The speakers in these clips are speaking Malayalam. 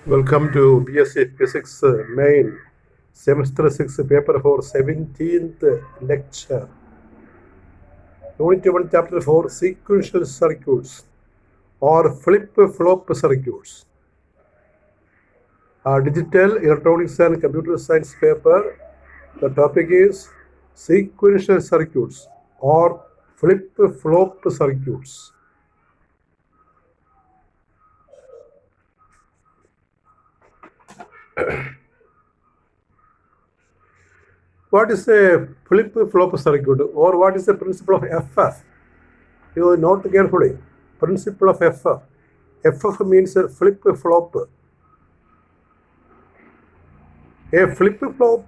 Welcome to BSc Physics Main Semester 6 Paper 4 17th Lecture. Unit 1 Chapter 4 Sequential Circuits or Flip-Flop Circuits. Digital Electronics and Computer Science paper. The topic is Sequential Circuits or Flip-Flop Circuits. What is a flip-flop circuit, or what is the principle of FF? You note carefully. Principle of FF. FF means a flip-flop. A flip-flop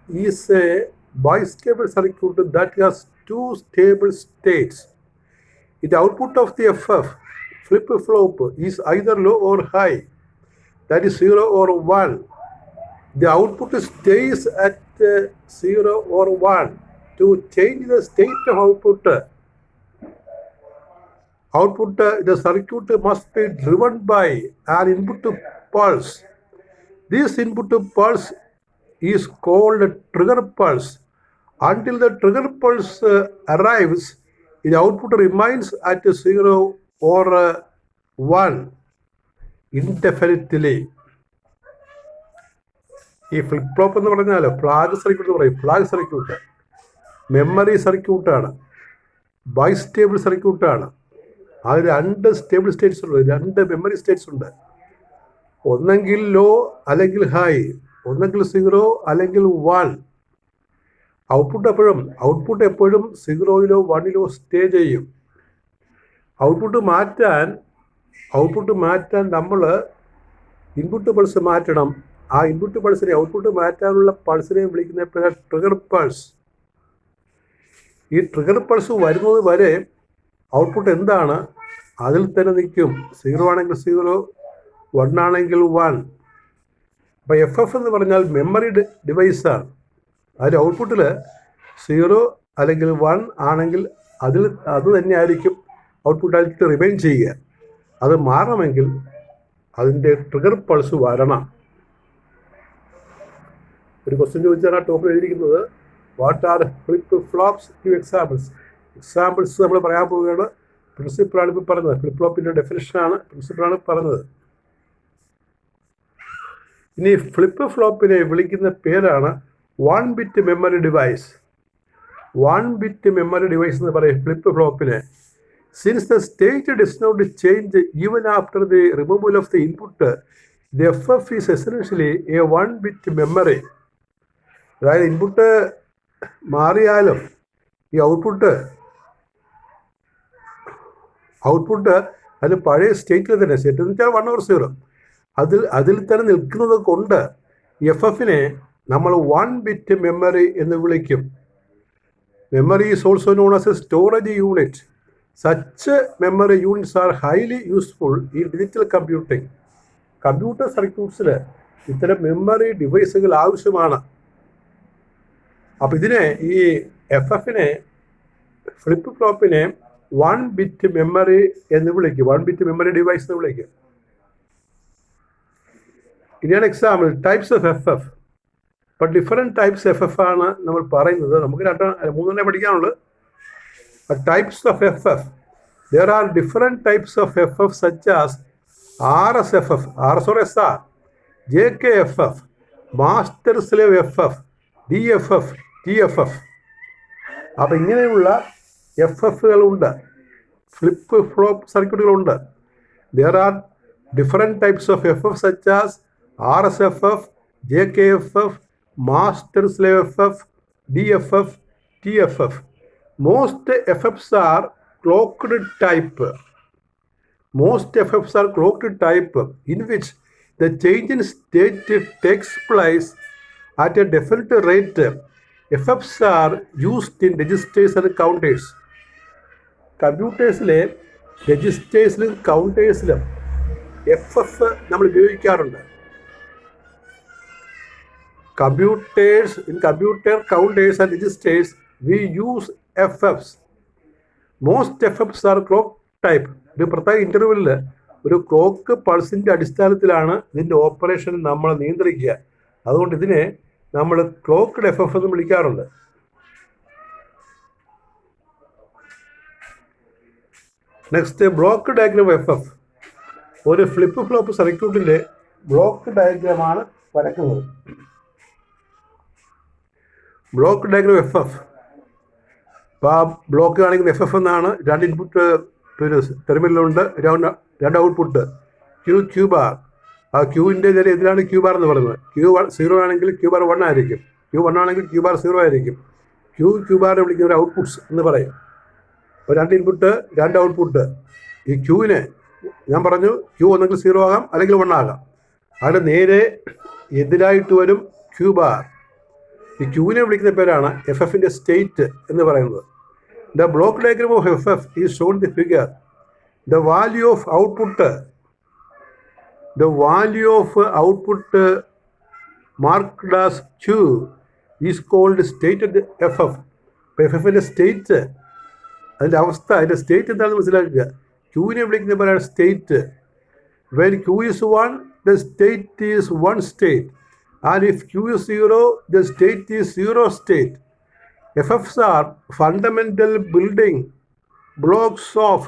is a bistable circuit that has two stable states. The output of the FF flip-flop is either low or high, that is 0 or 1. The output stays at 0 or 1. To change the state of output, the circuit must be driven by an input pulse. This input pulse is called trigger pulse. Until the trigger pulse arrives, the output remains at 0 or 1 indefinitely. ഈ ഫ്ലിപ്പ് ഫ്ലോപ്പ് എന്ന് പറഞ്ഞാൽ ഫ്ലാഗ് സർക്യൂട്ട് എന്ന് പറയും. ഫ്ലാഗ് സർക്യൂട്ട് മെമ്മറി സർക്യൂട്ടാണ്, ബൈസ്റ്റേബിൾ സർക്യൂട്ടാണ്. അത് രണ്ട് സ്റ്റേബിൾ സ്റ്റേറ്റ്സ് ഉണ്ട്, രണ്ട് മെമ്മറി സ്റ്റേറ്റ്സ് ഉണ്ട്. ഒന്നെങ്കിൽ ലോ അല്ലെങ്കിൽ ഹൈ, ഒന്നെങ്കിൽ 0 അല്ലെങ്കിൽ 1. ഔട്ട്പുട്ട് എപ്പോഴും 0-ലോ 1-ലോ സ്റ്റേ ചെയ്യും. ഔട്ട്പുട്ട് മാറ്റാൻ നമ്മൾ ഇൻപുട്ട് പൾസ് മാറ്റണം. ആ ഇൻപുട്ട് പൾസിനെ, ഔട്ട്പുട്ട് മാറ്റാനുള്ള പൾസിനെ വിളിക്കുന്ന ട്രിഗർ പൾസ്. ഈ ട്രിഗർ പൾസ് വരുന്നത് വരെ ഔട്ട്പുട്ട് എന്താണ് അതിൽ തന്നെ നിൽക്കും. 0 ആണെങ്കിൽ 0, 1 ആണെങ്കിൽ 1. അപ്പോൾ FF എന്ന് പറഞ്ഞാൽ മെമ്മറി ഡിവൈസാണ്. അതിൽ ഔട്ട്പുട്ടിൽ 0 അല്ലെങ്കിൽ 1 ആണെങ്കിൽ അത് തന്നെ ആയിരിക്കും ഔട്ട്പുട്ടായിട്ട് റിമൈൻ ചെയ്യുക. അത് മാറണമെങ്കിൽ അതിൻ്റെ ട്രിഗർ പൾസ് വരണം. ഒരു ക്വസ്റ്റ്യൻ ചോദിച്ചാൽ ആ ടോപ്പിൽ എഴുതിയിരിക്കുന്നത് what are flip flops? Examples നമ്മൾ പറയാൻ പോവുകയാണ്. പ്രിൻസിപ്പിളാണ് ഇപ്പോൾ പറഞ്ഞത്. ഫ്ലിപ്പ് ഫ്ലോപ്പിൻ്റെ ഡെഫിനിഷനാണ്, പ്രിൻസിപ്പിളാണ് പറഞ്ഞത്. ഇനി ഫ്ലിപ്പ് ഫ്ലോപ്പിനെ വിളിക്കുന്ന പേരാണ് 1 bit memory device. 1 bit memory device എന്ന് പറയും ഫ്ലിപ്പ് ഫ്ലോപ്പിനെ. Since the state does not change even after the removal of the input, the FF is essentially a 1 bit memory. അതായത് ഇൻപുട്ട് മാറിയാലും ഈ ഔട്ട്പുട്ട് അതിൽ പഴയ സ്റ്റേറ്റിൽ തന്നെ, സ്റ്റേറ്റ് എന്ന് വെച്ചാൽ 1 or 0, അതിൽ തന്നെ നിൽക്കുന്നത് കൊണ്ട് FFനെ നമ്മൾ 1 ബിറ്റ് മെമ്മറി എന്ന് വിളിക്കും. Memory is also known as a storage unit. Such memory units are highly useful in digital computing. Computer സർക്യൂട്ട്സിൽ ഇത്തരം മെമ്മറി ഡിവൈസുകൾ ആവശ്യമാണ്. അപ്പോൾ ഇതിനെ, ഈ FFനെ, ഫ്ലിപ്പ് ഫ്ലോപ്പിനെ 1 ബിറ്റ് മെമ്മറി എന്ന് വിളിക്കും, 1 ബിറ്റ് മെമ്മറി ഡിവൈസ് എന്ന് വിളിക്കും. ഇനിയാണ് എക്സാമ്പിൾ ടൈപ്സ് ഓഫ് FF. ഇപ്പം ഡിഫറെൻറ്റ് ടൈപ്സ് FF ആണ് നമ്മൾ പറയുന്നത്. നമുക്ക് 3 പഠിക്കാനുള്ളൂ. Types of FF. There are different types of FF such as RSFF, RS or SR, JKFF, Master Slave FF, DFF, TFF. അപ്പം ഇങ്ങനെയുള്ള FFകളുണ്ട്, ഫ്ലിപ്പ് ഫ്ലോപ്പ് സർക്യൂട്ടുകളുണ്ട്. There are different types of FF such as RSFF, JKFF, Master Slave FF, DFF, TFF. Most FFs are clocked type. In which the change in state takes place at a definite rate. FFs are used in registers and counters. കമ്പ്യൂട്ടേഴ്സിലെ രജിസ്റ്റേഴ്സിലും കൗണ്ടേഴ്സിലും FF നമ്മൾ ഉപയോഗിക്കാറുണ്ട്. In computer counters and registers we use FFs. Most FFs are clock type. ഒരു പ്രത്യേക ഇൻ്റർവെല്ലിൽ ഒരു ക്ലോക്ക് പൾസിൻ്റെ അടിസ്ഥാനത്തിലാണ് ഇതിൻ്റെ ഓപ്പറേഷൻ നമ്മൾ നിയന്ത്രിക്കുക. അതുകൊണ്ട് ഇതിനെ നമ്മൾ ക്ലോക്ക്ഡ് എഫ് എഫ് എന്ന് വിളിക്കാറുണ്ട്. Next block diagram F F. ഒരു ഫ്ലിപ്പ് ഫ്ലോപ്പ് സർക്യൂട്ടിൻ്റെ ബ്ലോക്ക് ഡയഗ്രാമാണ് വരക്കുന്നത്. Block diagram F F. അപ്പോൾ ആ ബ്ലോക്ക് കാണിക്കുന്ന എഫ് എഫ് എന്നാണ്. 2 ഇൻപുട്ട് പിന്നെ ടെർമിനലുണ്ട്, 2 ഔട്ട്പുട്ട്, ക്യൂ ബാർ. ആ ക്യൂവിൻ്റെ ഇതിലാണ് ക്യൂ ബാർ എന്ന് പറയുന്നത്. ക്യൂ 0 ആണെങ്കിൽ ക്യൂ ബാർ 1 ആയിരിക്കും, ക്യൂ 1 ആണെങ്കിൽ ക്യൂ ബാർ 0 ആയിരിക്കും. ക്യൂ ബാറിനെ വിളിക്കുന്ന ഒരു ഔട്ട്പുട്ട്സ് എന്ന് പറയും. അപ്പോൾ 2 ഇൻപുട്ട് 2 ഔട്ട്പുട്ട്. ഈ ക്യൂവിന് ഞാൻ പറഞ്ഞു ക്യൂ ഒന്നെങ്കിൽ 0 ആകാം അല്ലെങ്കിൽ 1 ആകാം. അതിന് നേരെ എതിരായിട്ട് വരും ക്യൂ ബാർ. ഈ ക്യൂവിനെ വിളിക്കുന്ന പേരാണ് എഫ് എഫിൻ്റെ സ്റ്റേറ്റ് എന്ന് പറയുന്നത്. The block diagram of F F is shown the figure. The value of output marked as Q is called stated F F. ഇപ്പോൾ എഫ് എഫിൻ്റെ സ്റ്റേറ്റ്, അതിൻ്റെ അവസ്ഥ, അതിൻ്റെ സ്റ്റേറ്റ് എന്താണെന്ന് മനസ്സിലാക്കുക. ക്യൂവിനെ വിളിക്കുന്ന പേരാണ് state. When Q is 1, the state is 1 state, and if Q is 0, the state is 0 state. FFs are fundamental building blocks of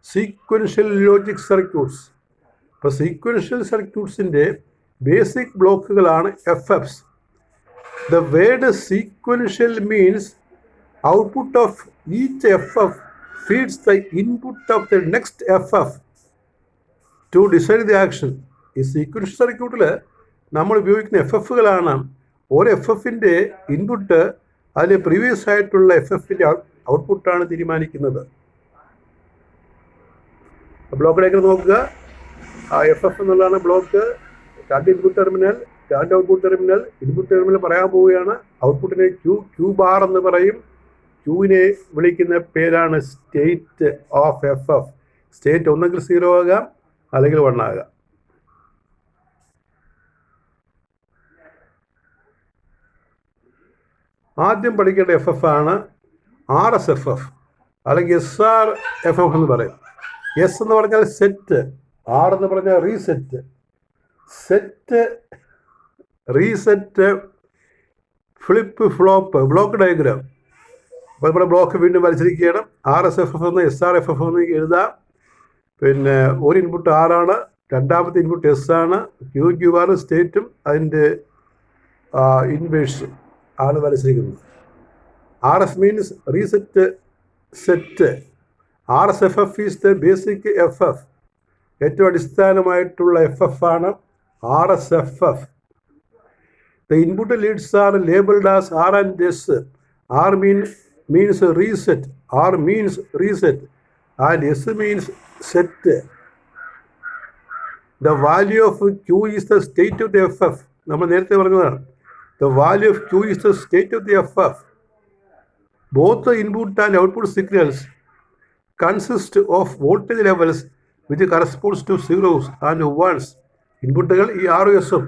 sequential logic circuits. ഇപ്പോൾ സീക്വൻഷ്യൽ സർക്യൂട്ട്സിൻ്റെ ബേസിക് ബ്ലോക്കുകളാണ് F Fs. The word sequential means output of each F F feeds the input of the next F F to decide the action. ഈ സീക്വൻഷ്യൽ സർക്യൂട്ടിൽ നമ്മൾ ഉപയോഗിക്കുന്ന എഫ് എഫുകളാണ് ഓരോ എഫ് എഫിൻ്റെ ഇൻപുട്ട് അതിൽ പ്രീവിയസ് ആയിട്ടുള്ള എഫ് എഫിൻ്റെ ഔട്ട്പുട്ടാണ് തീരുമാനിക്കുന്നത്. ബ്ലോക്ക് ഡയഗ്രം നോക്കുക. എഫ് എഫ് എന്നുള്ളതാണ് block. 2 input terminal, 2 output terminal. Input terminal പറയാൻ പോവുകയാണ്. ഔട്ട്പുട്ടിനെ ക്യൂ ബാർ എന്ന് പറയും. ക്യൂവിനെ വിളിക്കുന്ന പേരാണ് state of F F. State ഒന്നെങ്കിൽ 0 ആകാം അല്ലെങ്കിൽ 1 ആകാം. ആദ്യം പഠിക്കേണ്ട എഫ് എഫ് ആണ് RS എഫ് എഫ് അല്ലെങ്കിൽ SR എഫ് എഫ് എന്ന് പറയും. എസ് എന്ന് പറഞ്ഞാൽ സെറ്റ്, ആർ എന്ന് പറഞ്ഞാൽ reset. Set, reset, flip flop, block diagram. അപ്പോൾ നമ്മുടെ ബ്ലോക്ക് വീണ്ടും വരച്ചിരിക്കുകയാണ്. RS എഫ് എഫ് എന്ന് SR എഫ് എഫ് എന്ന് എഴുതാം. പിന്നെ ഒരു ഇൻപുട്ട് ആറാണ്, രണ്ടാമത്തെ ഇൻപുട്ട് എസ് ആണ്, ക്യൂ ബാർ സ്റ്റേറ്റും അതിൻ്റെ ഇൻവേഴ്സും ആണ് വരച്ചിരിക്കുന്നത്. RS means reset set. RS F F is the basic F F. ഏറ്റവും അടിസ്ഥാനമായിട്ടുള്ള എഫ് എഫ് ആണ് RS F F. The input leads are labelled as R and S. R means reset, R means reset, and S means set. The value of Q is the state of the FF. നമ്മൾ നേരത്തെ പറഞ്ഞതാണ്. The value of Q is the state of the FF. Both the input and output signals consist of voltage levels which corresponds to zeros and ones. ഇൻപുട്ടുകൾ ഈ ആറും എസും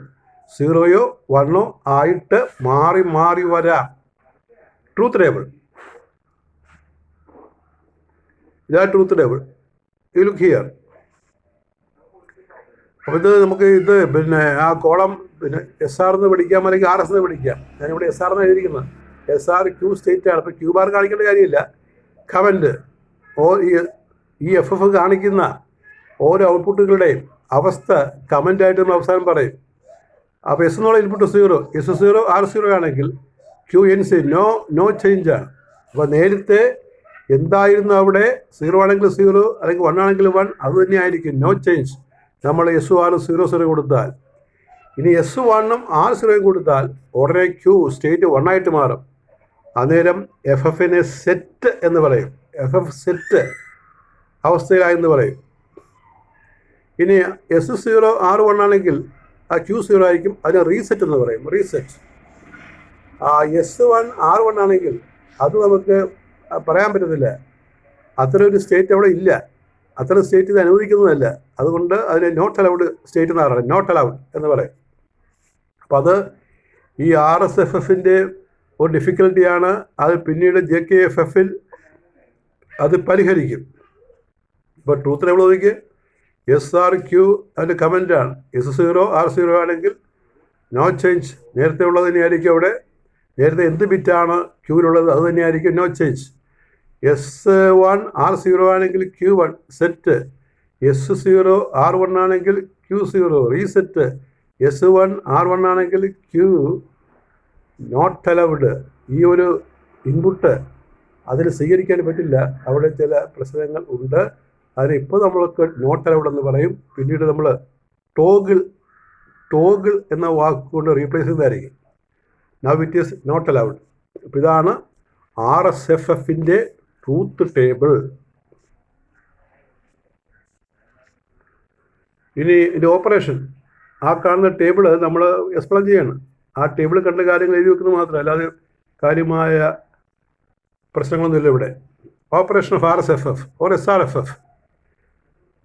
0യോ 1ഓ ആയിട്ട് മാറി മാറി വരാം. Truth table. ഇതാ truth table. You look here. അപ്പോൾ ഇത് നമുക്ക് പിന്നെ ആ കോളം പിന്നെ SR എന്ന് പഠിക്കാം അല്ലെങ്കിൽ RS എന്ന് പഠിക്കാം. ഞാനിവിടെ SR എന്ന് എഴുതിയിരിക്കുന്നത്. SR ക്യൂ സ്റ്റേറ്റ് ആണ്. അപ്പോൾ ക്യൂ ബാർ കാണിക്കേണ്ട കാര്യമില്ല. കമൻറ്റ് ഈ എഫ് എഫ് കാണിക്കുന്ന ഓരോ ഔട്ട്പുട്ടുകളുടെയും അവസ്ഥ കമൻ്റായിട്ട് നമ്മൾ അവസാനം പറയും. അപ്പോൾ എസ് എന്നുള്ള ഇൻപുട്ട് 0, S0 R0 ആണെങ്കിൽ ക്യൂ എൻ സി നോ ചേഞ്ചാണ്. അപ്പോൾ നേരത്തെ എന്തായിരുന്നു അവിടെ 0 ആണെങ്കിൽ 0 അല്ലെങ്കിൽ 1 ആണെങ്കിൽ 1 അത് തന്നെ ആയിരിക്കും, നോ ചേഞ്ച്. നമ്മൾ S1 0 കൊടുത്താൽ, ഇനി S1ഉം R0 കൊടുത്താൽ ഉടനെ ക്യൂ സ്റ്റേറ്റ് 1 ആയിട്ട് മാറും. അന്നേരം എഫ് എഫിനെ സെറ്റ് എന്ന് പറയും. എഫ് എഫ് സെറ്റ് അവസ്ഥയിലായെന്ന് പറയും. ഇനി S0 R1 ആണെങ്കിൽ ആ ക്യൂ 0 ആയിരിക്കും, അതിന് റീസെറ്റ് എന്ന് പറയും. റീസെറ്റ്. S1 R1 ആണെങ്കിൽ അത് നമുക്ക് പറയാൻ പറ്റത്തില്ല. അത്തരം ഒരു സ്റ്റേറ്റ് അവിടെ ഇല്ല. അത്തരം സ്റ്റേറ്റ് ഇത് അനുവദിക്കുന്നതല്ല. അതുകൊണ്ട് അതിനെ നോട്ട് അലൗഡ് സ്റ്റേറ്റ് എന്ന് പറയുന്നത്, നോട്ട് അലൗഡ് എന്ന് പറയും. അപ്പം അത് ഈ RS എഫ് എഫിൻ്റെ ഒരു ഡിഫിക്കൽട്ടിയാണ്. അത് പിന്നീട് JKFF-ൽ അത് പരിഹരിക്കും. ഇപ്പോൾ ട്രൂത്ത് ടേബിൾ നോക്കിക്ക്. എസ് ആർ ക്യൂ അതിൻ്റെ കമൻ്റാണ്. S0 R0 ആണെങ്കിൽ നോ ചേഞ്ച്, നേരത്തെ ഉള്ളത് തന്നെയായിരിക്കും അവിടെ. നേരത്തെ എന്ത് ബിറ്റാണ് ക്യൂവിലുള്ളത് അത് തന്നെയായിരിക്കും നോ ചേഞ്ച്. S1 R0 ആണെങ്കിൽ Q1 സെറ്റ്, S0 R1 ആണെങ്കിൽ Q0 റീസെറ്റ്, S1 R1 ആണെങ്കിൽ Q നോട്ട് അലൗഡ്. ഈ ഒരു ഇൻപുട്ട് അതിന് സ്വീകരിക്കാൻ പറ്റില്ല, അവിടെ ചില പ്രശ്നങ്ങൾ ഉണ്ട്. അതിന് ഇപ്പോൾ നമ്മൾക്ക് നോട്ട് അലൗഡ് എന്ന് പറയും. പിന്നീട് നമ്മൾ ടോഗിൾ എന്ന വാക്കുകൊണ്ട് റീപ്ലേസ് ചെയ്തായിരിക്കും. Now it is not allowed. അപ്പോൾ ഇതാണ് RSFFൻ്റെ ട്രൂത്ത് ടേബിൾ. ഇനി ഇതിൻ്റെ ഓപ്പറേഷൻ, ആ കാണുന്ന ടേബിൾ നമ്മൾ എക്സ്പ്ലെയിൻ ചെയ്യണം. ആ ടേബിൾ കണ്ട കാര്യങ്ങൾ എഴുതി വെക്കുന്നത് മാത്രമല്ല, അല്ലാതെ കാര്യമായ പ്രശ്നങ്ങളൊന്നുമില്ല ഇവിടെ. Operation of RSFF or SRFF,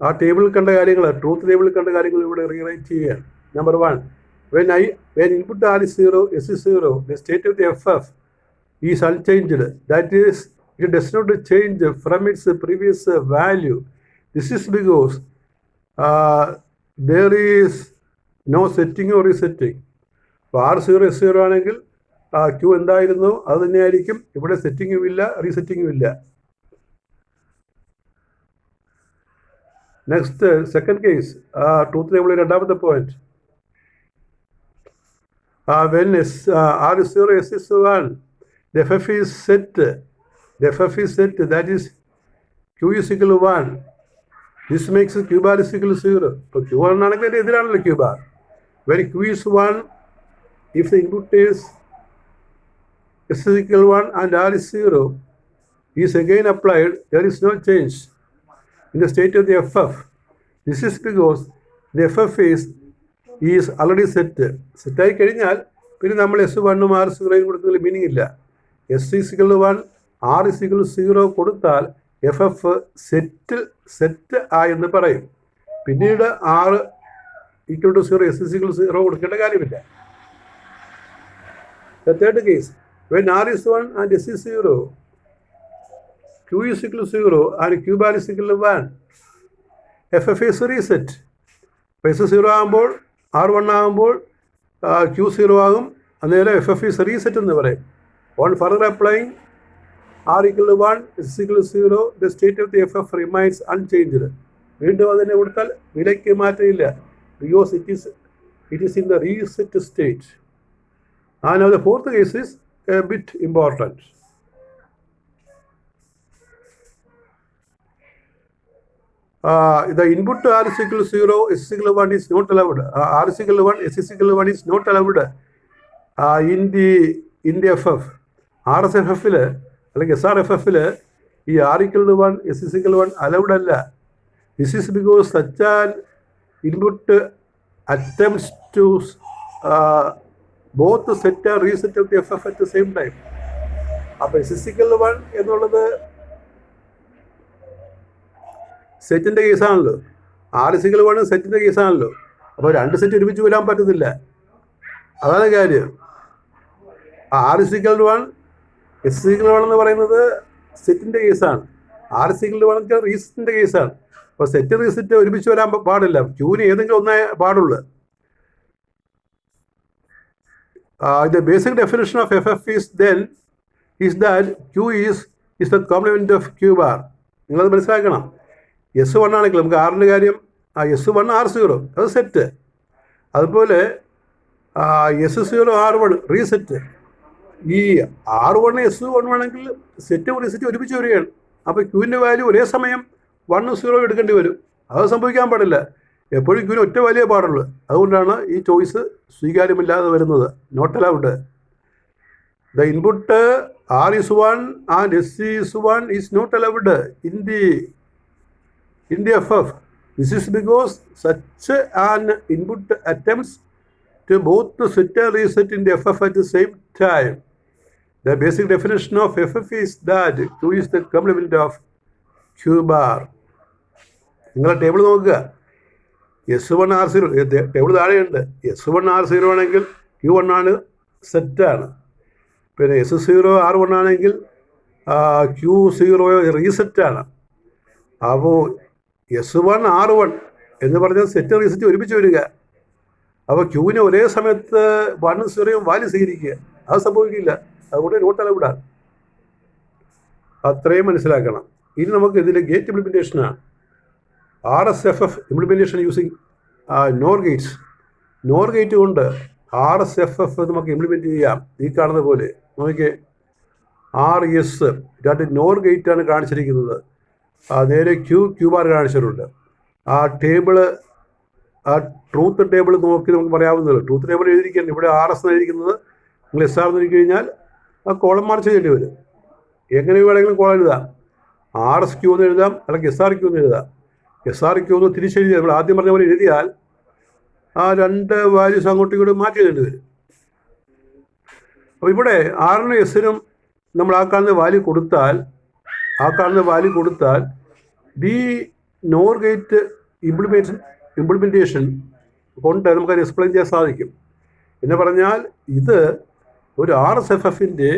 ആ ടേബിളിൽ കണ്ട കാര്യങ്ങൾ, ട്രൂത്ത് ടേബിളിൽ കണ്ട കാര്യങ്ങൾ ഇവിടെ റീറൈറ്റ് ചെയ്യുകയാണ്. Number 1, when input R is 0, S is 0, the state of the FF is unchanged. That is, it does not change from its previous value. This is because there is no setting or resetting. അപ്പോൾ R0 S0 ആണെങ്കിൽ Q എന്തായിരുന്നു അത് തന്നെയായിരിക്കും. ഇവിടെ സെറ്റിങ്ങും ഇല്ല റീസെറ്റിങ്ങും ഇല്ല. നെക്സ്റ്റ് സെക്കൻഡ് കേസ്, ട്രൂത്ത് ടേബിളിൽ രണ്ടാമത്തെ point. When R0 S is 1, the FF is set. That is Q is equal to 1. This makes Q bar is equal to 0. ഇപ്പോൾ Q1 ആണെങ്കിൽ അതിൻ്റെ എതിരാണല്ലോ Q bar. When Q is 1, if the input is S is equal to 1 and R is 0 is again applied, there is no change in the state of the FF. This is because the FF is already set. സെറ്റായി കഴിഞ്ഞാൽ പിന്നെ നമ്മൾ S1 R0 കൊടുത്തതിൽ മീനിങ് ഇല്ല. S is equal to 1, R is equal to 0 കൊടുത്താൽ FF സെറ്റ് ആയെന്ന് പറയും. പിന്നീട് R equal to 0, S is equal to 0 കൊടുക്കേണ്ട കാര്യമില്ല. The third case, when R is 1 and S is 0, Q is equal to 0 and Q bar is equal to 1, FF is reset. ഇപ്പോൾ S0 ആകുമ്പോൾ R1 ആകുമ്പോൾ Q0 ആകും. അന്നേരം FF is reset എന്ന് പറയും. On further applying R equal to 1, S equal to 0, the state of the FF remains unchanged. വീണ്ടും അതിനെ കൊടുത്താൽ വിലയ്ക്ക് മാറ്റമില്ല, because it is in the reset state. And now the fourth case is a bit important. The input R is equal to 0, S is equal to 1 is not allowed. R is equal to 1, S is equal to 1 is not allowed in the FF. RSFF അല്ലെങ്കിൽ SRFF ഈ R equal to 1, S is equal to 1 allowed അല്ല. This is because such an input attempts to both set and reset of the FF at the same time. അപ്പോൾ S is equal to 1 എന്നുള്ളത് സെറ്റിൻ്റെ കേസാണല്ലോ, R is equal to 1 സെറ്റിൻ്റെ കേസാണല്ലോ. അപ്പോൾ രണ്ട് സെറ്റ് ഒരുമിച്ച് വരാൻ പറ്റത്തില്ല, അതാണ് കാര്യം. R is equal to 1, S is equal to 1 എന്ന് പറയുന്നത് സെറ്റിൻ്റെ കേസാണ്. R is equal to 1 വെച്ചാൽ റീസെറ്റിൻ്റെ കേസാണ്. അപ്പോൾ സെറ്റ് റീസെറ്റ് ഒരുമിച്ച് വരാൻ പാടില്ല, ക്യൂവിന് ഏതെങ്കിലും ഒന്നേ പാടുള്ളൂ. The basic definition of FF is that Q is the complement of Q bar. നിങ്ങളത് മനസ്സിലാക്കണം. S1 ആണെങ്കിൽ നമുക്ക് ആറിൻ്റെ കാര്യം, S1 R0 അത് സെറ്റ്. അതുപോലെ S0 R1 റീസെറ്റ്. ഈ R1 S1 ആണെങ്കിൽ സെറ്റും റീസെറ്റ് ഒരുമിച്ച് വരികയാണ്. അപ്പോൾ ക്യൂവിൻ്റെ വാല്യൂ ഒരേ സമയം 1 0 എടുക്കേണ്ടി വരും. അത് സംഭവിക്കാൻ പാടില്ല, എപ്പോഴും ക്യൂവിന് ഒറ്റ വാല്യൂ പാടുള്ളൂ. അതുകൊണ്ടാണ് ഈ ചോയ്സ് സ്വീകാര്യമില്ലാതെ വരുന്നത്, not allowed. The input R is 1 and S is 1 is not allowed in the FF. This is because such an input attempts to both set and reset in the FF at the same time. The basic definition of FF is that Q is the complement of Q bar. നിങ്ങൾ ടേബിൾ നോക്കുക, S1 R0 table താഴെയുണ്ട്. S1 R0 ആണെങ്കിൽ Q1 ആണ് സെറ്റാണ്. പിന്നെ S0 R1 ആണെങ്കിൽ Q0 റീസെറ്റാണ്. അപ്പോൾ S1 R1 എന്ന് പറഞ്ഞാൽ സെറ്റ് റിസൾട്ട് ഒരുമിച്ച് വരിക. അപ്പോൾ ക്യൂവിനെ ഒരേ സമയത്ത് 1 0 വാല്യൂ സ്വീകരിക്കുക, അത് സംഭവിക്കില്ല. അതുകൊണ്ട് നോട്ട് അലൗഡാണ്. അത്രയും മനസ്സിലാക്കണം. ഇനി നമുക്ക് ഇതിൽ ഗേറ്റ് ഇംപ്ലിമെൻറ്റേഷനാണ്. RSFF implementation using NOR gates. NOR gate കൊണ്ട് RSFF നമുക്ക് ഇംപ്ലിമെൻറ്റ് ചെയ്യാം. ഈ കാണുന്ന പോലെ നോക്കിക്കേ, RS 2 നോർ ഗേറ്റാണ് കാണിച്ചിരിക്കുന്നത്. നേരെ ക്യൂ ബാർ കാണിച്ചിട്ടുണ്ട്. ആ ടേബിള്, ആ ട്രൂത്ത് ടേബിൾ നോക്കി നമുക്ക് പറയാവുന്നല്ലോ. ട്രൂത്ത് ടേബിൾ എഴുതിയിരിക്കുന്നത് ഇവിടെ RS എഴുതിയിരിക്കുന്നത്. നിങ്ങൾ SR എന്ന് എഴുതി കഴിഞ്ഞാൽ ആ കോളം മാർച്ച് ചെയ്യേണ്ടി വരും. എങ്ങനെ വേണമെങ്കിലും കോളം എഴുതാം. RS Q എന്ന് എഴുതാം, അല്ലെങ്കിൽ SR Q എന്ന് എഴുതാം. SR Q എന്ന് തിരിച്ചെഴുതിയാൽ, നമ്മൾ ആദ്യം പറഞ്ഞ പോലെ എഴുതിയാൽ ആ 2 വാല്യൂസ് അങ്ങോട്ടും ഇങ്ങോട്ടും മാറ്റി എഴുതേണ്ടി വരും. അപ്പോൾ ഇവിടെ R-നും S-നും നമ്മൾ ആ കാണുന്ന വാല്യൂ കൊടുത്താൽ ഈ നോർ ഗേറ്റ് ഇംപ്ലിമെൻറ്റേഷൻ കൊണ്ട് നമുക്കത് എക്സ്പ്ലെയിൻ ചെയ്യാൻ സാധിക്കും. എന്ന് പറഞ്ഞാൽ ഇത് ഒരു RSFFൻ്റെ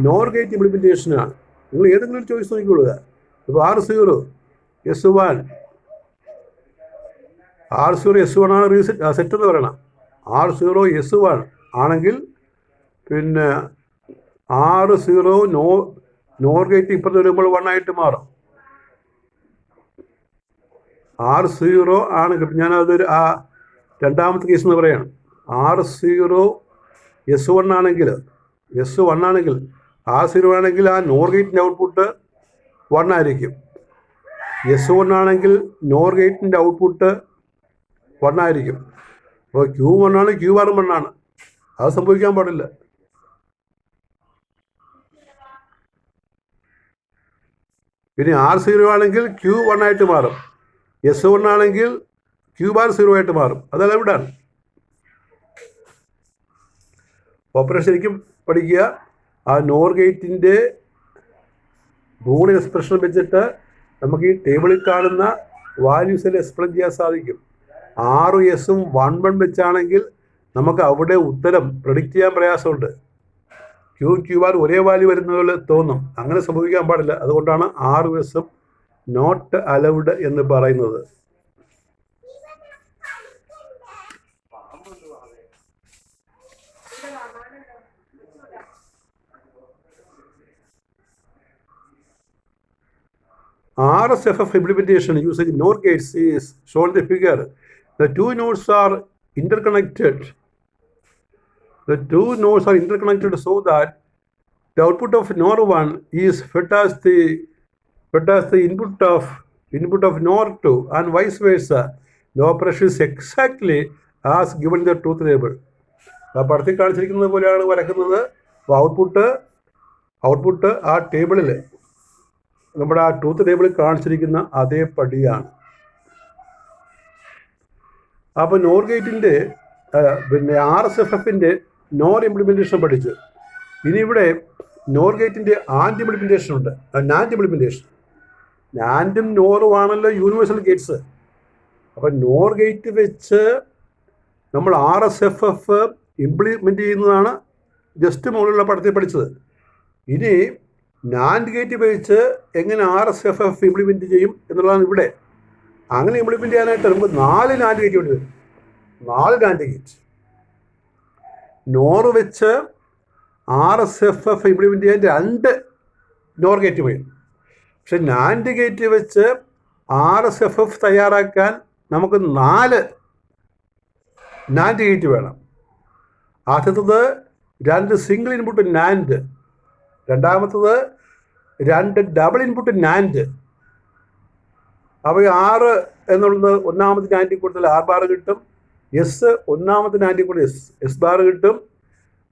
നോർ ഗേറ്റ് ഇംപ്ലിമെൻറ്റേഷനാണ്. നിങ്ങൾ ഏതെങ്കിലും ഒരു ചോയ്സ് നോക്കിക്കൊള്ളുക. ഇപ്പോൾ R0 S1 ആണ് സെറ്റ് എന്ന് പറയണം. R0 S1 ആണെങ്കിൽ പിന്നെ R0 നോർ ഗേറ്റ് ഇപ്പുറത്ത് വരുമ്പോൾ 1 ആയിട്ട് മാറും. R0 ആണ്, ഞാനതൊരു ആ രണ്ടാമത്തെ കേസ് എന്ന് പറയാണ്. R0 S1 ആണെങ്കിൽ R0 ആണെങ്കിൽ ആ നോർ ഗേറ്റിൻ്റെ ഔട്ട്പുട്ട് 1 ആയിരിക്കും. S1 ആണെങ്കിൽ നോർ ഗേറ്റിൻ്റെ ഔട്ട്പുട്ട് 1 ആയിരിക്കും. അപ്പോൾ Q1 ആണ്, Q ബാറും 1 ആണ്. അത് സംഭവിക്കാൻ പാടില്ല. പിന്നെ R0 ആണെങ്കിൽ Q1 ആയിട്ട് മാറും. S1 ആണെങ്കിൽ Q ബാർ 0 ആയിട്ട് മാറും. അതല്ല ഇവിടാണ്. ഓപ്പറേഷൻ ശരിക്കും പഠിക്കുക. ആ നോർ ഗേറ്റിൻ്റെ ബൂളിയൻ എക്സ്പ്രഷൻ വെച്ചിട്ട് നമുക്ക് ഈ ടേബിളിൽ കാണുന്ന വാല്യൂസിൽ എക്സ്പ്ലെയിൻ ചെയ്യാൻ സാധിക്കും. R-ഉം S-ഉം 1 1 വെച്ചാണെങ്കിൽ നമുക്ക് അവിടെ ഉത്തരം പ്രെഡിക്റ്റ് ചെയ്യാൻ പ്രയാസമുണ്ട്. Q ബാർ ഒരേ വാല്യൂ വരുന്ന പോലെ തോന്നും. അങ്ങനെ സംഭവിക്കാൻ പാടില്ല. അതുകൊണ്ടാണ് R-ഉം S-ഉം നോട്ട് അലൗഡ് എന്ന് പറയുന്നത്. RSFF implementation using NOR gates is shown in the figure. The two nodes are interconnected. So that the output of NOR 1 is fed as the input of NOR 2 and vice versa. The operation is exactly as given in the truth table. പടത്തിൽ കാണിച്ചിരിക്കുന്നത് പോലെയാണ് വരക്കുന്നത്. ഔട്ട്പുട്ട് ആ ടേബിളിൽ, നമ്മുടെ ആ ട്രൂത്ത് ടേബിളിൽ കാണിച്ചിരിക്കുന്ന അതേ പടിയാണ്. അപ്പോൾ നോർ ഗേറ്റിൻ്റെ പിന്നെ RSFFൻ്റെ നോർ ഇംപ്ലിമെൻറ്റേഷൻ പഠിച്ചു. ഇനി ഇവിടെ നോർ ഗേറ്റിൻ്റെ ആൻഡ് ഇംപ്ലിമെൻറ്റേഷൻ ഉണ്ട്, നാൻഡ് ഇംപ്ലിമെൻറ്റേഷൻ. നാൻഡും നോറും ആണല്ലോ യൂണിവേഴ്സൽ ഗേറ്റ്സ്. അപ്പോൾ നോർ ഗേറ്റ് വെച്ച് നമ്മൾ RSFF ഇംപ്ലിമെൻറ്റ് ചെയ്യുന്നതാണ് ജസ്റ്റ് മുകളിലുള്ള പടത്തിൽ പഠിച്ചത്. ഇനി നാൻഡ് ഗേറ്റ് ഉപയോഗിച്ച് എങ്ങനെ RSFF ഇംപ്ലിമെൻറ്റ് ചെയ്യും എന്നുള്ളതാണ് ഇവിടെ. അങ്ങനെ ഇംപ്ലിമെൻറ്റ് ചെയ്യാനായിട്ട് നമുക്ക് 4 നാൻഡ് ഗേറ്റ് വേണ്ടി വരും. 4 നാൻഡ് ഗേറ്റ്. നോർ വെച്ച് RSFF ഇംപ്ലിമെൻറ്റ് ചെയ്യാൻ 2 നോർ ഗേറ്റ് വേണം. പക്ഷെ നാൻഡ് ഗേറ്റ് വെച്ച് RSFF തയ്യാറാക്കാൻ നമുക്ക് 4 നാൻഡ് ഗേറ്റ് വേണം. ആദ്യത്തത് 2 സിംഗിൾ ഇൻപുട്ട് നാൻഡ്, രണ്ടാമത്തത് 2 ഡബിൾ ഇൻപുട്ട് നാൻഡ്. അപ്പോൾ 6 എന്നുള്ളത് ഒന്നാമത്തെ നാൻഡിൽ കൊടുത്താൽ R ബാർ കിട്ടും. എസ് ഒന്നാമത്തെ നാൻഡിൽ കൊടുത്താൽ S ബാർ കിട്ടും.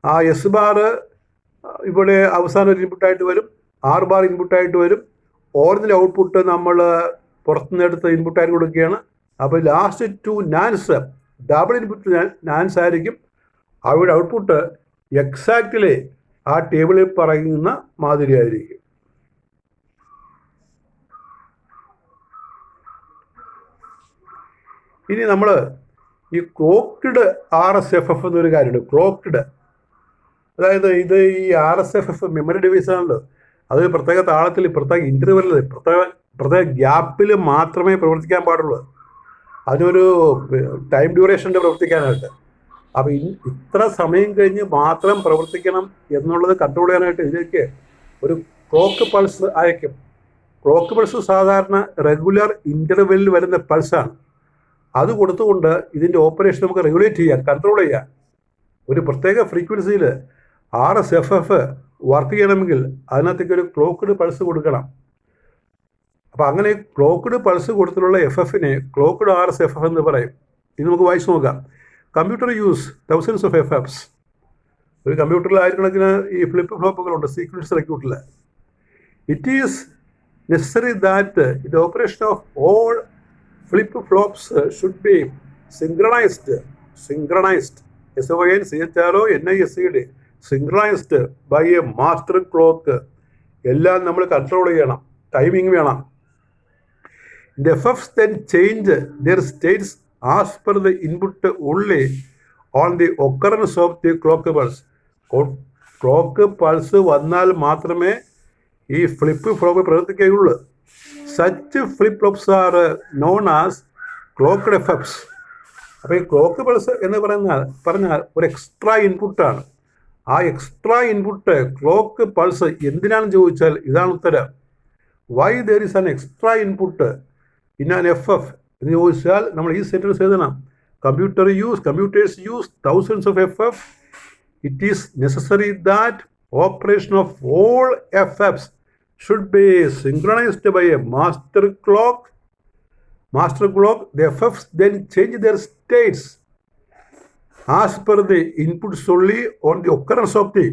ആ S ബാർ ഇവിടെ അവസാനം ഒരു ഇൻപുട്ടായിട്ട് വരും, R ബാർ ഇൻപുട്ടായിട്ട് വരും. ഓറിജിനൽ ഔട്ട്പുട്ട് നമ്മൾ പുറത്തുനിന്ന് എടുത്ത് ഇൻപുട്ടായിട്ട് കൊടുക്കുകയാണ്. അപ്പോൾ ലാസ്റ്റ് 2 നാൻസ് ഡബിൾ ഇൻപുട്ട് നാൻസ് ആയിരിക്കും. അവയുടെ ഔട്ട്പുട്ട് എക്സാക്റ്റ്ലി ആ ടേബിളിൽ പറയുന്ന മാതിരി ആയിരിക്കും. ഇനി നമ്മൾ ഈ ക്ലോക്ക്ഡ് RSFF എന്നൊരു കാര്യമുണ്ട്. ക്ലോക്ക്ഡ്, അതായത് ഇത് ഈ RSFF മെമ്മറി ഡിവൈസ് ആണല്ലോ. അത് പ്രത്യേക താളത്തിൽ, പ്രത്യേക ഇൻ്റർവെല്ലിൽ, പ്രത്യേക ഗ്യാപ്പിൽ മാത്രമേ പ്രവർത്തിക്കാൻ പാടുള്ളൂ. അതിനൊരു ടൈം ഡ്യൂറേഷൻ്റെ പ്രവർത്തിക്കാനായിട്ട്. അപ്പോൾ ഇത്ര സമയം കഴിഞ്ഞ് മാത്രം പ്രവർത്തിക്കണം എന്നുള്ളത് കൺട്രോൾ ചെയ്യാനായിട്ട് ഇതിലേക്ക് ഒരു ക്ലോക്ക് പൾസ് അയക്കും. ക്ലോക്ക് പൾസ് സാധാരണ റെഗുലർ ഇൻ്റർവെല്ലിൽ വരുന്ന പൾസാണ്. അത് കൊടുത്തുകൊണ്ട് ഇതിൻ്റെ ഓപ്പറേഷൻ നമുക്ക് റെഗുലേറ്റ് ചെയ്യാം, കൺട്രോൾ ചെയ്യാം. ഒരു പ്രത്യേക ഫ്രീക്വൻസിയിൽ RSFF വർക്ക് ചെയ്യണമെങ്കിൽ അതിനകത്തേക്ക് ഒരു ക്ലോക്ക്ഡ് പൾസ് കൊടുക്കണം. അപ്പോൾ അങ്ങനെ ക്ലോക്ക്ഡ് പൾസ് കൊടുത്തിട്ടുള്ള FFനെ ക്ലോക്ക്ഡ് RSFF എന്ന് പറയും. ഇത് നമുക്ക് വായിച്ച് നോക്കാം. Computer use thousands of FFs. ഒരു കമ്പ്യൂട്ടറിൽ ആയിരക്കണക്കിന് ഈ ഫ്ലിപ്പ് ഫ്ലോപ്പുകളുണ്ട് സീക്വൻസ് സർക്യൂട്ടിൽ. It is necessary that the operation of all flip flops should be synchronised. SYNCHRONISED synchronised by a master clock. എല്ലാം നമ്മൾ കൺട്രോൾ ചെയ്യണം, ടൈമിംഗ് വേണം. The FFs then change their states as per the input only on the occurrence of the clock pulse. Clock pulse വന്നാൽ മാത്രമേ ഈ ഫ്ലിപ്പ് ഫ്ലോപ്പ് പ്രവർത്തിക്കുകയുള്ളൂ. Such flip flops are known as clocked FFs. അപ്പോൾ ഈ ക്ലോക്ക് പൾസ് എന്ന് പറഞ്ഞാൽ ഒരു എക്സ്ട്രാ ഇൻപുട്ടാണ്. ആ എക്സ്ട്രാ ഇൻപുട്ട് ക്ലോക്ക് പൾസ് എന്തിനാണെന്ന് ചോദിച്ചാൽ ഇതാണ് ഉത്തരം. Why there is an extra input in an FF എന്ന് ചോദിച്ചാൽ നമ്മൾ ഈ സെൻറ്റൻസ് എഴുതണം. Computers use thousands of FF. It is necessary that operation of all FFs should be synchronised by a master clock. The FFs then change their states as per the inputs only on the occurrence of the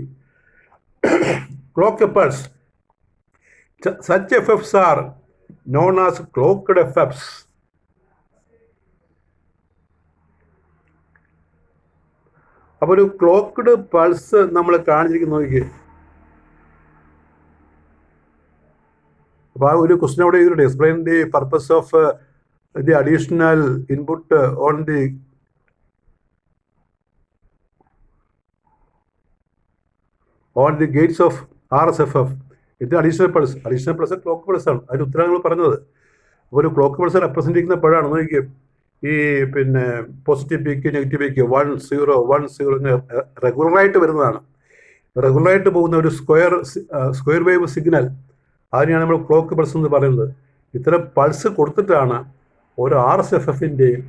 clock pulse. Such FFs are known as clocked FFs. അപ്പോൾ ഒരു ക്ലോക്ക്ഡ് പൾസ് നമ്മൾ കാണിച്ചിരിക്കുന്ന നോക്കി. അപ്പോൾ ആ ഒരു ക്വസ്റ്റ്യൻ അവിടെ എഴുതിയിട്ടുണ്ട്. Explain the purpose of the additional input on the Gates of RSFF. ഇത് അഡീഷണൽ പൾസ് ക്ലോക്ക് പൾസ് ആണ്. അതിൻ്റെ ഉത്തരങ്ങൾ പറഞ്ഞത്. അപ്പോൾ ഒരു ക്ലോക്ക് പൾസ് റെപ്രസെൻ്റ് ചെയ്യുന്ന എപ്പോഴാണ് നോക്കി. ഈ പോസിറ്റീവ് പീക്ക് നെഗറ്റീവ് പീക്ക് 1 0 1 0 ഇങ്ങനെ റെഗുലറായിട്ട് വരുന്നതാണ്. റെഗുലറായിട്ട് പോകുന്ന ഒരു സ്ക്വയർ വേവ് സിഗ്നൽ, അതിനെയാണ് നമ്മൾ ക്ലോക്ക് പൾസ് എന്ന് പറയുന്നത്. ഇത്തരം പൾസ് കൊടുത്തിട്ടാണ് ഒരു RSFFൻ്റെയും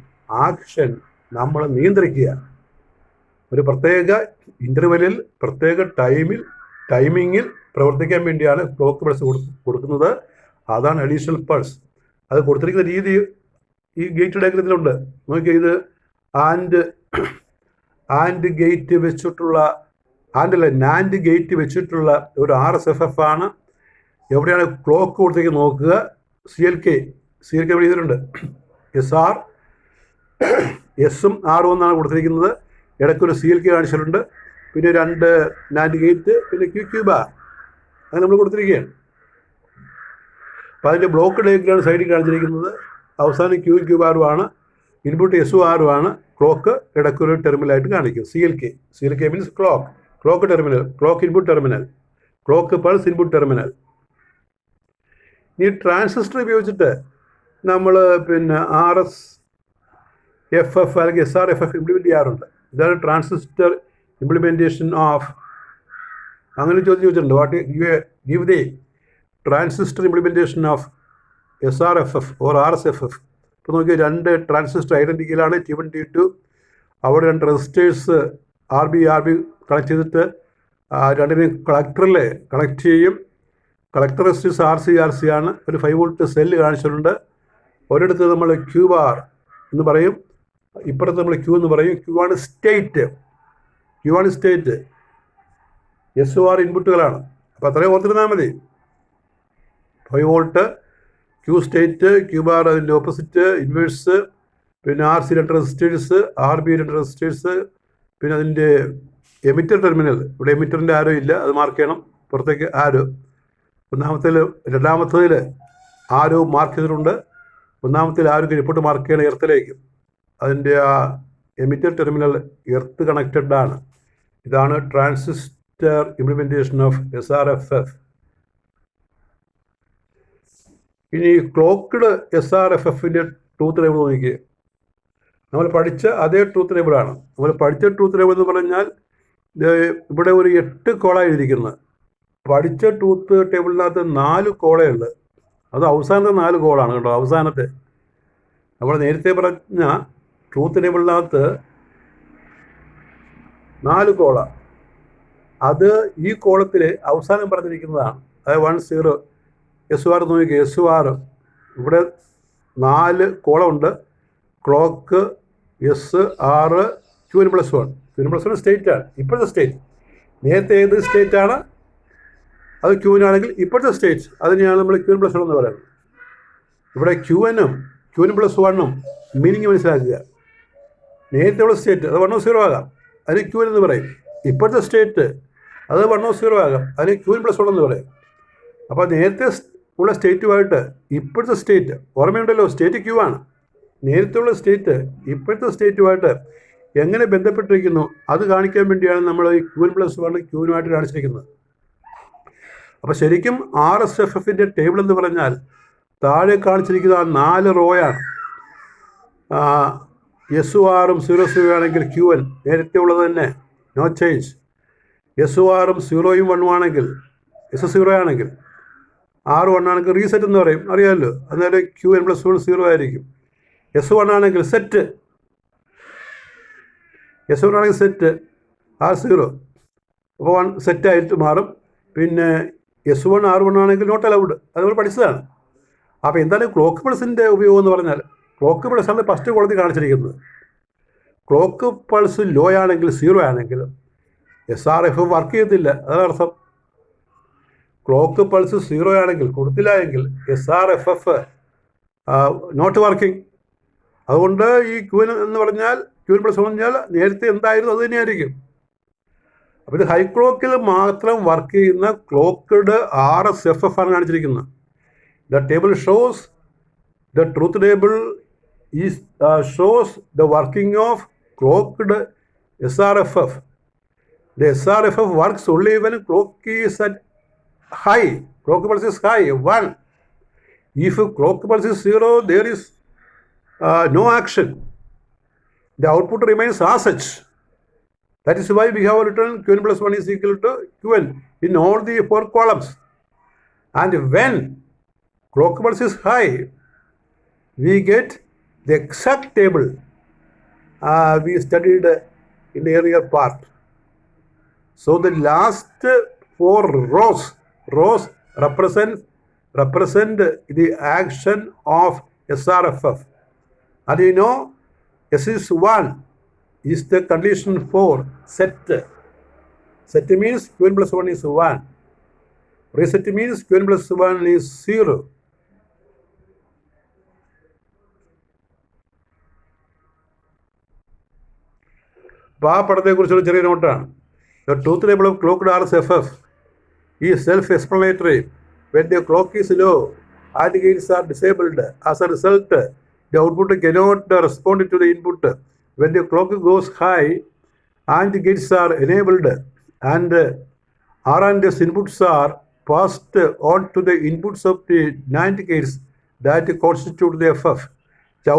ആക്ഷൻ നമ്മൾ നിയന്ത്രിക്കുക. ഒരു പ്രത്യേക ഇൻ്റർവെല്ലിൽ പ്രത്യേക ടൈമിങ്ങിൽ പ്രവർത്തിക്കാൻ വേണ്ടിയാണ് ക്ലോക്ക് പൾസ് കൊടുക്കുന്നത്. അതാണ് അഡീഷണൽ പൾസ്. അത് കൊടുത്തിരിക്കുന്ന രീതി ഈ ഗേറ്റ് ഡയഗ്രത്തിലുണ്ട്. നോക്കിയാൽ ഇത് നാൻഡ് ഗേറ്റ് വെച്ചിട്ടുള്ള ഒരു RSFF ആണ്. എവിടെയാണ് ക്ലോക്ക് കൊടുത്തിരിക്കുന്നത് നോക്കുക. CLK ഇവിടെ ചെയ്തിട്ടുണ്ട്. SR എസും ആറും എന്നാണ് കൊടുത്തിരിക്കുന്നത്. ഇടയ്ക്കൊരു CLK കാണിച്ചിട്ടുണ്ട്. പിന്നെ 2 നാൻഡ് ഗേറ്റ്, പിന്നെ QQ ബാർ, അത് നമ്മൾ കൊടുത്തിരിക്കുകയാണ്. അപ്പോൾ അതിൻ്റെ ബ്ലോക്ക് ഡയഗ്രാം സൈഡിൽ കാണിച്ചിരിക്കുന്നത്. അവസാനം QQ ബാറുമാണ്, ഇൻപുട്ട് SR-ഉമാണ്. ക്ലോക്ക് ഇടയ്ക്കൊരു ടെർമിനലായിട്ട് കാണിക്കും. CLK means clock terminal, clock input terminal, clock pulse input terminal. ഈ ട്രാൻസിസ്റ്റർ ഉപയോഗിച്ചിട്ട് നമ്മൾ RSFF അല്ലെങ്കിൽ SRFF ഇംപ്ലിമെൻറ്റ് ചെയ്യാറുണ്ട്. ഇതാണ് ട്രാൻസിസ്റ്റർ ഇംപ്ലിമെൻറ്റേഷൻ ഓഫ്. അങ്ങനെ ചോദിച്ചിട്ടുണ്ട്. What give the transistor implementation of SRFF or RSFF. ഇപ്പോൾ നോക്കിയാൽ 2 ട്രാൻസിസ്റ്റർ ഐഡൻറ്റിക്കലാണ്, T1 T2. അവിടെ 2 റെസിസ്റ്റേഴ്സ് RB കണക്ട് ചെയ്തിട്ട് രണ്ടിനെയും കളക്ടറിൽ കണക്ട് ചെയ്യും. കളക്ടർ റെസിസ്റ്റൻസ് RC ആണ്. ഒരു 5 വോൾട്ട് സെല്ല് കാണിച്ചിട്ടുണ്ട്. ഒരിടത്ത് നമ്മൾ Q ബാർ എന്ന് പറയും, ഇപ്പുറത്ത് നമ്മൾ Q എന്ന് പറയും. Q ആണ് സ്റ്റേറ്റ്. SOR ഇൻപുട്ടുകളാണ്. അപ്പോൾ അത്രയും ഓർത്തിരുന്നാൽ മതി. 5 volt, Q state, Q bar അതിൻ്റെ ഓപ്പോസിറ്റ് ഇൻവേഴ്സ്, പിന്നെ RC 2 റെസിസ്റ്റേഴ്സ്, RB 2 റെസിസ്റ്റേഴ്സ്, പിന്നെ അതിൻ്റെ എമിറ്റർ ടെർമിനൽ. ഇവിടെ എമിറ്ററിൻ്റെ ആരോ ഇല്ല, അത് മാർക്ക് ചെയ്യണം. പുറത്തേക്ക് ആരോ രണ്ടാമത്തേതിൽ ആരോ മാർക്ക് ചെയ്തിട്ടുണ്ട്. ഒന്നാമത്തേൽ ആരോ റിപ്പോർട്ട് മാർക്ക് ചെയ്യണം എർത്തിലേക്ക്. അതിൻ്റെ ആ എമിറ്റർ ടെർമിനൽ എർത്ത് കണക്റ്റഡ് ആണ്. ഇതാണ് ട്രാൻസിസ്റ്റർ ഇംപ്ലിമെൻറ്റേഷൻ ഓഫ് SRFF. ഇനി ക്ലോക്ക്ഡ് SRFFൻ്റെ ട്രൂത്ത് ടേബിൾ നോക്കിയേ. നമ്മൾ പഠിച്ച അതേ ട്രൂത്ത് ടേബിളാണ്. നമ്മൾ പഠിച്ച ട്രൂത്ത് ടേബിൾ എന്ന് പറഞ്ഞാൽ ഇവിടെ ഒരു 8 കോളാണ് എഴുതിയിരിക്കുന്നത്. പഠിച്ച ട്രൂത്ത് ടേബിളിനകത്ത് 4 കോളയുണ്ട്. അത് അവസാനത്തെ 4 കോളാണ് കേട്ടോ. അവസാനത്തെ നമ്മൾ നേരത്തെ പറഞ്ഞ ട്രൂത്ത് ടേബിളിനകത്ത് 4 കോള. അത് ഈ കോളത്തിൽ അവസാനം പറഞ്ഞിരിക്കുന്നതാണ്. അതായത് 1 0 SR നോക്കിക്കുക. SR ഇവിടെ 4 കോളമുണ്ട്. Clock SR Q+1. Q+1 സ്റ്റേറ്റാണ്, ഇപ്പോഴത്തെ സ്റ്റേറ്റ്. നേരത്തെ ഏത് സ്റ്റേറ്റാണ് അത് ക്യൂവിനാണെങ്കിൽ ഇപ്പോഴത്തെ സ്റ്റേറ്റ് അതിനെയാണ് നമ്മൾ Q+1 എന്ന് പറയുന്നത്. ഇവിടെ Q+1 മീനിങ് മനസ്സിലാക്കുക. നേരത്തെ ഉള്ള സ്റ്റേറ്റ് അത് 1 0 ആകാം, അതിന് Q എന്ന് പറയും. ഇപ്പോഴത്തെ സ്റ്റേറ്റ് അത് 1 0 ആകാം, അതിന് Q+1 എന്ന് പറയും. അപ്പോൾ നേരത്തെ ഉള്ള സ്റ്റേറ്റുമായിട്ട് ഇപ്പോഴത്തെ സ്റ്റേറ്റ് ഓർമ്മയുണ്ടല്ലോ, സ്റ്റേറ്റ് Q ആണ്. നേരത്തെ ഉള്ള സ്റ്റേറ്റ് ഇപ്പോഴത്തെ സ്റ്റേറ്റുമായിട്ട് എങ്ങനെ ബന്ധപ്പെട്ടിരിക്കുന്നു അത് കാണിക്കാൻ വേണ്ടിയാണ് നമ്മൾ ഈ Q+1 ക്യൂവിനുമായിട്ട് കാണിച്ചിരിക്കുന്നത്. അപ്പോൾ ശരിക്കും RSFFൻ്റെ ടേബിൾ എന്ന് പറഞ്ഞാൽ താഴെ കാണിച്ചിരിക്കുന്ന 4 റോയാണ്. SURും 0 0 ആണെങ്കിൽ QN നേരത്തെ ഉള്ളത് തന്നെ, നോ ചേഞ്ച്. SURും 0യും 1 ആണെങ്കിൽ, S0 ആണെങ്കിൽ, R1 ആണെങ്കിൽ റീസെറ്റ് എന്ന് പറയും, അറിയാമല്ലോ. അന്നേരം QN+1 0 ആയിരിക്കും. S1 ആണെങ്കിൽ സെറ്റ്, S1 ആണെങ്കിൽ സെറ്റ് R0, അപ്പോൾ 1 സെറ്റായിട്ട് മാറും. പിന്നെ S1 R1 ആണെങ്കിൽ നോട്ട് അലൗഡ്, അത് നമ്മൾ പഠിച്ചതാണ്. അപ്പോൾ എന്തായാലും ക്ലോക്ക് പൾസിൻ്റെ ഉപയോഗം എന്ന് പറഞ്ഞാൽ ക്ലോക്ക് പൾസാണ് ഫസ്റ്റ് കോളത്തിൽ കാണിച്ചിരിക്കുന്നത്. ക്ലോക്ക് പൾസ് ലോ ആണെങ്കിൽ 0 ആണെങ്കിൽ SRF വർക്ക് ചെയ്യത്തില്ല, അതാണ് അർത്ഥം. ക്ലോക്ക് പൾസ് 0 ആണെങ്കിൽ കൊടുത്തില്ല എങ്കിൽ SRFF നോട്ട് വർക്കിംഗ്. അതുകൊണ്ട് ഈ Q എന്ന് പറഞ്ഞാൽ Q+1 പറഞ്ഞാൽ നേരത്തെ എന്തായിരുന്നു അത് തന്നെയായിരിക്കും. അപ്പോൾ ഇത് ഹൈ ക്ലോക്കിൽ മാത്രം വർക്ക് ചെയ്യുന്ന ക്ലോക്ക്ഡ് RSFF ആണ് കാണിച്ചിരിക്കുന്നത്. The table shows the truth table is shows the working of clocked SRFF. The SRFF works only when clock is at high. Clock pulse is high, 1. If clock pulse is 0, there is no action. The output remains as such. That is why we have written Q+1 is equal to Qn in all the 4 columns. And when clock pulse is high, we get the exact table we studied in the earlier part. So the last 4 rows represent the action of SRFF. And you know, S is 1 is the condition for set. Set means Q+1 is 1. Reset means Q+1 is 0. അപ്പോൾ ആ പടത്തെക്കുറിച്ചൊരു ചെറിയ നോട്ടാണ്. The truth table of clocked RSFF is self-explanatory. When the clock is low, AND gates are disabled. As a result, the output cannot respond to the input. When the clock goes high, AND gates are enabled, and R and S inputs are passed on to the inputs of the NAND gates that constitute the FF. The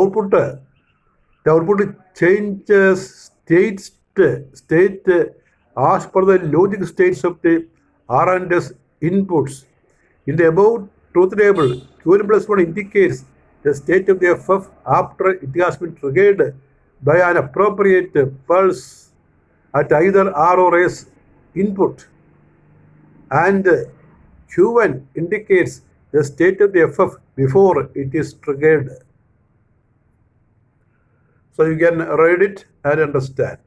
output changes state as per the logic states of the R and S inputs. In the above truth table, Q+1 indicates the state of the FF after it has been triggered by an appropriate pulse at either R or S input, and Q1 indicates the state of the FF before it is triggered. So you can read it and understand.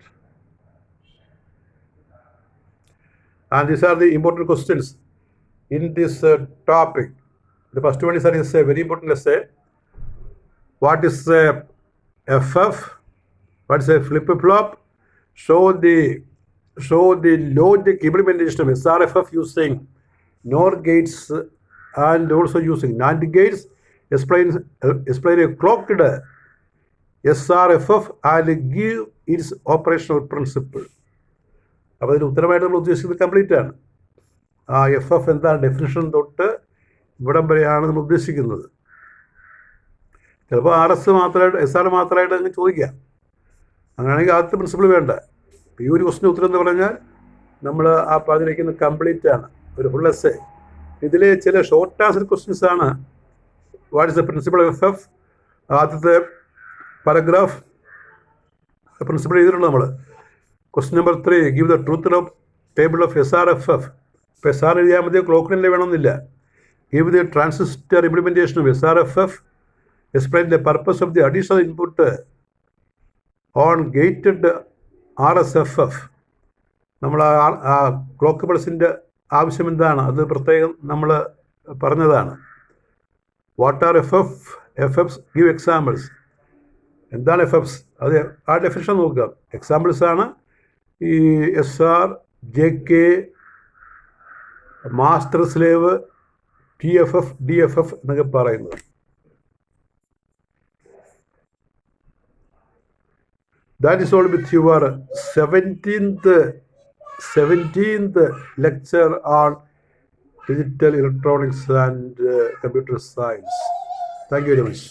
And these are the important questions in this topic. The first one is an essay, very important essay. What is FF? What is a flip-flop? Show the logic implementation of SRFF using NOR gates and also using NAND gates. Explain a clocked SRFF and give its operational principle. അപ്പോൾ അതിന് ഉത്തരമായിട്ട് നമ്മൾ ഉദ്ദേശിക്കുന്നത് കംപ്ലീറ്റ് ആണ്. ആ FF എന്താണ് ഡെഫിനിഷൻ തൊട്ട് ഇവിടം വരെയാണ് നമ്മൾ ഉദ്ദേശിക്കുന്നത്. ചിലപ്പോൾ RS മാത്രമായിട്ട് SR മാത്രമായിട്ട് അങ്ങ് ചോദിക്കാം. അങ്ങനെയാണെങ്കിൽ ആദ്യത്തെ പ്രിൻസിപ്പിൾ വേണ്ട. ഈ ഒരു ക്വസ്റ്റിന് ഉത്തരം എന്ന് പറഞ്ഞാൽ നമ്മൾ ആ പറഞ്ഞിരിക്കുന്നത് കംപ്ലീറ്റ് ആണ്, ഒരു ഫുൾ എസ്സേ. ഇതിൽ ചില ഷോർട്ട് ആൻസർ ക്വസ്റ്റ്യൻസ് ആണ്. What is the principle of F? ആദ്യത്തെ പാരഗ്രാഫ് പ്രിൻസിപ്പിൾ ചെയ്തിട്ടുണ്ട് നമ്മൾ. Question number 3, give the truth of table of SRFF. ഇപ്പോൾ SR എഴുതിയാൽ മതി, ക്ലോക്കിനെ വേണമെന്നില്ല. Give the transistor implementation of SRFF. Explain the purpose of the additional input on gated RSFF. നമ്മൾ ആ ക്ലോക്ക് പൾസിൻ്റെ ആവശ്യം എന്താണ്, അത് പ്രത്യേകം നമ്മൾ പറഞ്ഞതാണ്. What are FFs? Give examples. എന്താണ് FFs? അത് ആ ഡെഫിനിഷൻ നോക്കുക. എക്സാമ്പിൾസ് ആണ് ഈ SR, JK, master slave, TFF, DFF എന്നൊക്കെ പറയുന്നത്. That is all with your 17th lecture on digital electronics and computer science. Thank you very much.